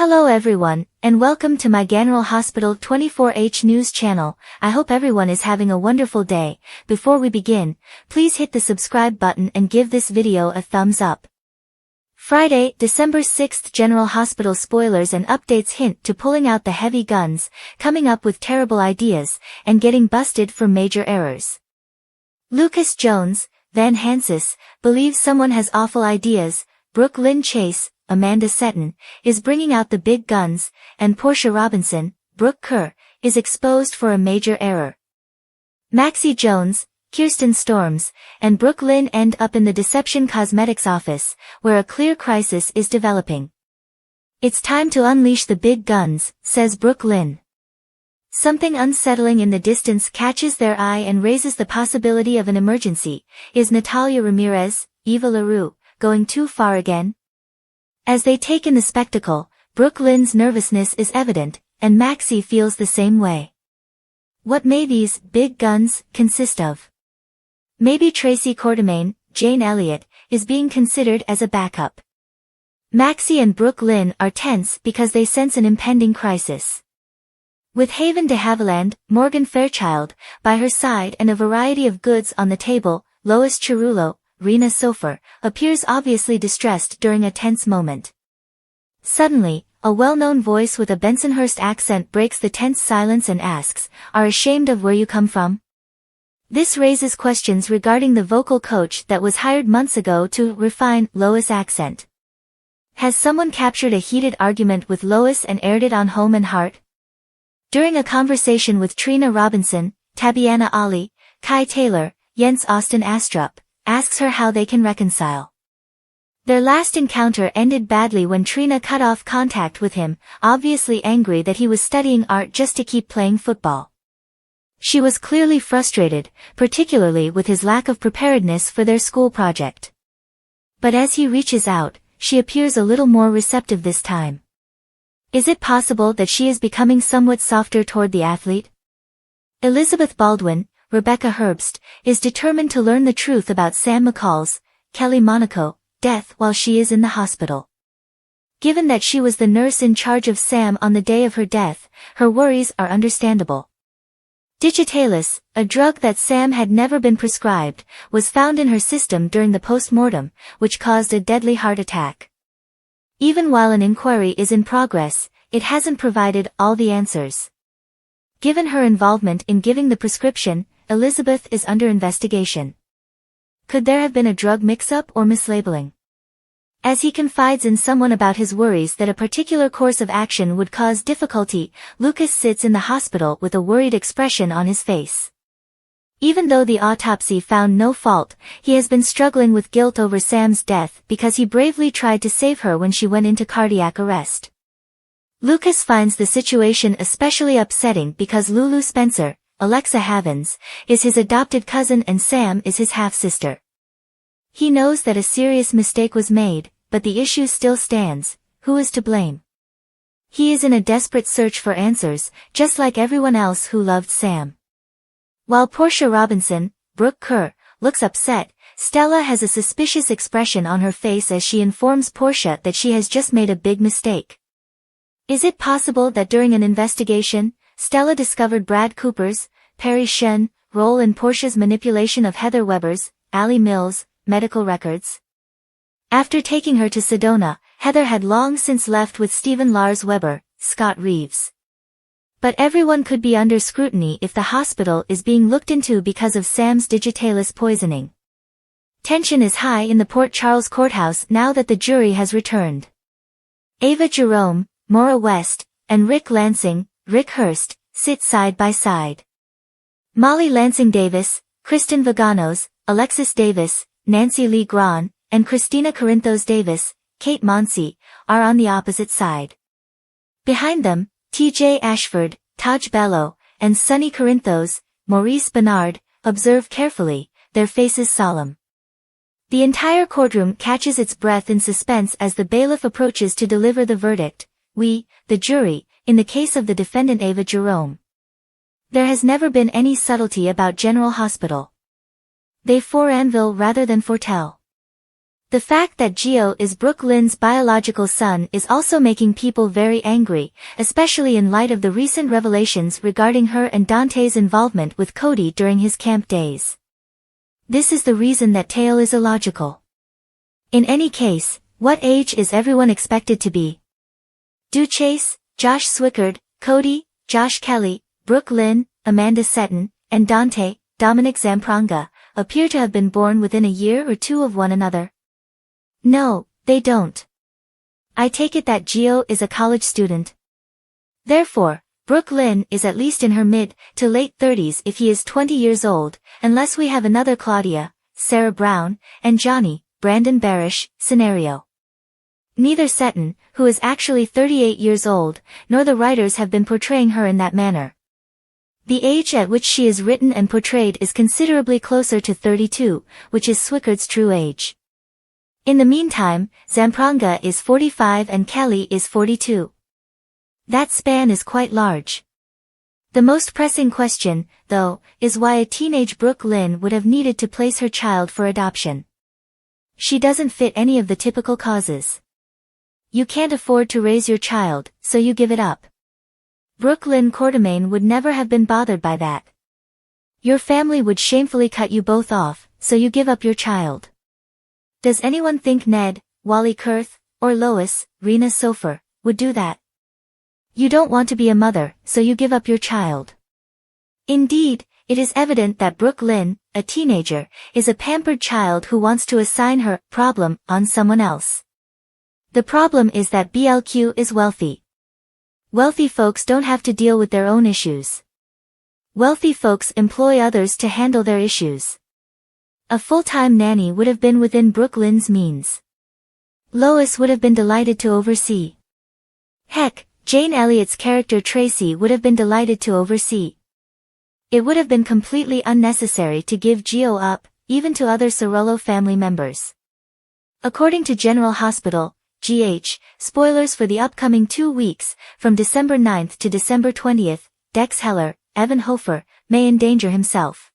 Hello everyone, and welcome to my General Hospital 24H News channel. I hope everyone is having a wonderful day. Before we begin, please hit the subscribe button and give this video a thumbs up. Friday, December 6th. General Hospital spoilers and updates hint to pulling out the heavy guns, coming up with terrible ideas, and getting busted for major errors. Lucas Jones, Van Hansis, believes someone has awful ideas. Lynn Chase, Amanda Seton, is bringing out the big guns, and Portia Robinson, Brooke Kerr, is exposed for a major error. Maxie Jones, Kirsten Storms, and Brooke Lynn end up in the Deception Cosmetics office, where a clear crisis is developing. It's time to unleash the big guns, says Brooke Lynn. Something unsettling in the distance catches their eye and raises the possibility of an emergency. Is Natalia Ramirez, Eva LaRue, going too far again? As they take in the spectacle, Brooke Lynn's nervousness is evident, and Maxie feels the same way. What may these big guns consist of? Maybe Tracy Quartermaine, Jane Elliott, is being considered as a backup. Maxie and Brooke Lynn are tense because they sense an impending crisis. With Haven de Havilland, Morgan Fairchild, by her side and a variety of goods on the table, Lois Cerullo, Rena Sofer, appears obviously distressed during a tense moment. Suddenly, a well-known voice with a Bensonhurst accent breaks the tense silence and asks, "Are ashamed of where you come from?" This raises questions regarding the vocal coach that was hired months ago to refine Lois' accent. Has someone captured a heated argument with Lois and aired it on Home and Heart? During a conversation with Trina Robinson, Tabiana Ali, Kai Taylor, Jens Austin Astrup, asks her how they can reconcile. Their last encounter ended badly when Trina cut off contact with him, obviously angry that he was studying art just to keep playing football. She was clearly frustrated, particularly with his lack of preparedness for their school project. But as he reaches out, she appears a little more receptive this time. Is it possible that she is becoming somewhat softer toward the athlete? Elizabeth Baldwin, Rebecca Herbst, is determined to learn the truth about Sam McCall's, Kelly Monaco, death while she is in the hospital. Given that she was the nurse in charge of Sam on the day of her death, her worries are understandable. Digitalis, a drug that Sam had never been prescribed, was found in her system during the post-mortem, which caused a deadly heart attack. Even while an inquiry is in progress, it hasn't provided all the answers. Given her involvement in giving the prescription, Elizabeth is under investigation. Could there have been a drug mix-up or mislabeling? As he confides in someone about his worries that a particular course of action would cause difficulty, Lucas sits in the hospital with a worried expression on his face. Even though the autopsy found no fault, he has been struggling with guilt over Sam's death because he bravely tried to save her when she went into cardiac arrest. Lucas finds the situation especially upsetting because Lulu Spencer, Alexa Havens, is his adopted cousin and Sam is his half-sister. He knows that a serious mistake was made, but the issue still stands: who is to blame? He is in a desperate search for answers, just like everyone else who loved Sam. While Portia Robinson, Brooke Kerr, looks upset, Stella has a suspicious expression on her face as she informs Portia that she has just made a big mistake. Is it possible that during an investigation, Stella discovered Brad Cooper's, Perry Shen, role in Portia's manipulation of Heather Weber's, Allie Mills, medical records? After taking her to Sedona, Heather had long since left with Stephen Lars Weber, Scott Reeves. But everyone could be under scrutiny if the hospital is being looked into because of Sam's digitalis poisoning. Tension is high in the Port Charles courthouse now that the jury has returned. Ava Jerome, Maura West, and Rick Lansing, Rick Hurst, sit side by side. Molly Lansing Davis, Kristen Vaganos, Alexis Davis, Nancy Lee Grahn, and Christina Corinthos Davis, Kate Monsey, are on the opposite side. Behind them, T.J. Ashford, Taj Bello, and Sonny Corinthos, Maurice Bernard, observe carefully, their faces solemn. The entire courtroom catches its breath in suspense as the bailiff approaches to deliver the verdict: we, the jury, in the case of the defendant Ava Jerome. There has never been any subtlety about General Hospital. They foreanvil rather than foretell. The fact that Gio is Brooke Lynn's biological son is also making people very angry, especially in light of the recent revelations regarding her and Dante's involvement with Cody during his camp days. This is the reason that tale is illogical. In any case, what age is everyone expected to be? Chase, Josh Swickard, Cody, Josh Kelly, Brooke Lynn, Amanda Setton, and Dante, Dominic Zampranga, appear to have been born within a year or two of one another? No, they don't. I take it that Gio is a college student. Therefore, Brooke Lynn is at least in her mid to late 30s if he is 20 years old, unless we have another Claudia, Sarah Brown, and Johnny, Brandon Barish, scenario. Neither Setton, who is actually 38 years old, nor the writers have been portraying her in that manner. The age at which she is written and portrayed is considerably closer to 32, which is Swickard's true age. In the meantime, Zampranga is 45 and Kelly is 42. That span is quite large. The most pressing question, though, is why a teenage Brooke Lynn would have needed to place her child for adoption. She doesn't fit any of the typical causes. You can't afford to raise your child, so you give it up. Brooke Lynn Quartermain would never have been bothered by that. Your family would shamefully cut you both off, so you give up your child. Does anyone think Ned, Wally Kurth, or Lois, Rena Sofer, would do that? You don't want to be a mother, so you give up your child. Indeed, it is evident that Brooke Lynn, a teenager, is a pampered child who wants to assign her problem on someone else. The problem is that BLQ is wealthy. Wealthy folks don't have to deal with their own issues. Wealthy folks employ others to handle their issues. A full-time nanny would have been within Brooke Lynn's means. Lois would have been delighted to oversee. Heck, Jane Elliott's character Tracy would have been delighted to oversee. It would have been completely unnecessary to give Gio up, even to other Cerullo family members. According to General Hospital, GH, spoilers for the upcoming 2 weeks, from December 9th to December 20th, Dex Heller, Evan Hofer, may endanger himself.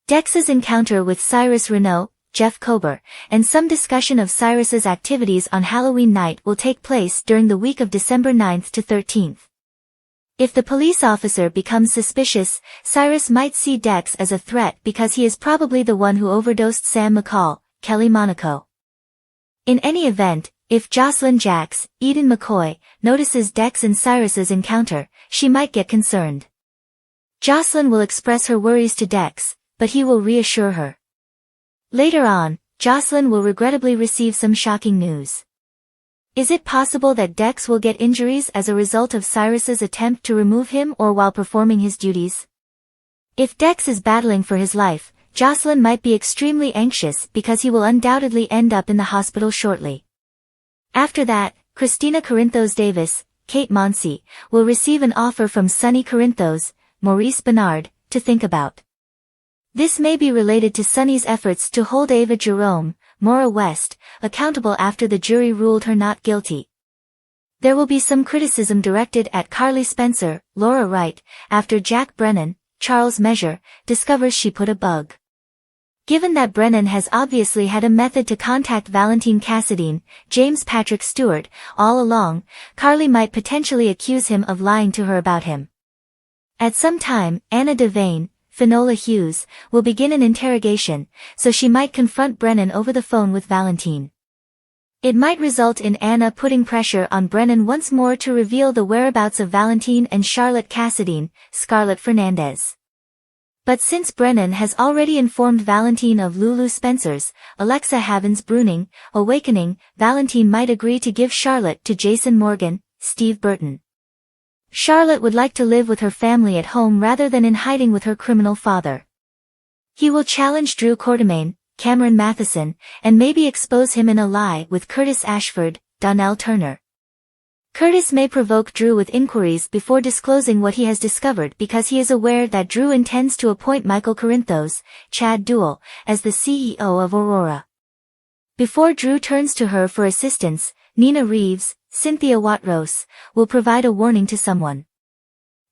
Dex's encounter with Cyrus Renaud, Jeff Kober, and some discussion of Cyrus's activities on Halloween night will take place during the week of December 9th to 13th. If the police officer becomes suspicious, Cyrus might see Dex as a threat because he is probably the one who overdosed Sam McCall, Kelly Monaco. In any event, if Jocelyn Jacks, Eden McCoy, notices Dex and Cyrus's encounter, she might get concerned. Jocelyn will express her worries to Dex, but he will reassure her. Later on, Jocelyn will regrettably receive some shocking news. Is it possible that Dex will get injuries as a result of Cyrus's attempt to remove him or while performing his duties? If Dex is battling for his life, Jocelyn might be extremely anxious because he will undoubtedly end up in the hospital shortly. After that, Christina Corinthos Davis, Kate Monsey, will receive an offer from Sonny Corinthos, Maurice Bernard, to think about. This may be related to Sonny's efforts to hold Ava Jerome, Maura West, accountable after the jury ruled her not guilty. There will be some criticism directed at Carly Spencer, Laura Wright, after Jack Brennan, Charles Measure, discovers she put a bug. Given that Brennan has obviously had a method to contact Valentine Cassadine, James Patrick Stewart, all along, Carly might potentially accuse him of lying to her about him. At some time, Anna Devane, Finola Hughes, will begin an interrogation, so she might confront Brennan over the phone with Valentine. It might result in Anna putting pressure on Brennan once more to reveal the whereabouts of Valentine and Charlotte Cassadine, Scarlett Fernandez. But since Brennan has already informed Valentine of Lulu Spencer's, Alexa Havens Bruning, awakening, Valentine might agree to give Charlotte to Jason Morgan, Steve Burton. Charlotte would like to live with her family at home rather than in hiding with her criminal father. He will challenge Drew Quartermain, Cameron Matheson, and maybe expose him in a lie with Curtis Ashford, Donnell Turner. Curtis may provoke Drew with inquiries before disclosing what he has discovered because he is aware that Drew intends to appoint Michael Corinthos, Chad Duell, as the CEO of Aurora. Before Drew turns to her for assistance, Nina Reeves, Cynthia Watrose, will provide a warning to someone.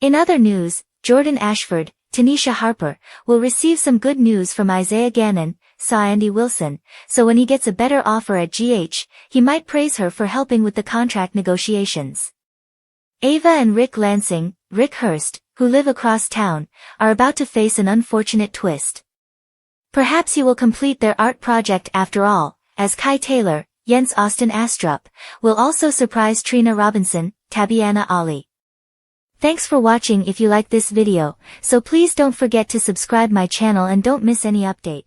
In other news, Jordan Ashford, Tanisha Harper, will receive some good news from Isaiah Gannon, saw Andy Wilson, so when he gets a better offer at GH, he might praise her for helping with the contract negotiations. Ava and Rick Lansing, Rick Hurst, who live across town, are about to face an unfortunate twist. Perhaps he will complete their art project after all, as Kai Taylor, Jens Austin Astrup, will also surprise Trina Robinson, Tabiana Ali. Thanks for watching. If you like this video, so please don't forget to subscribe my channel and don't miss any update.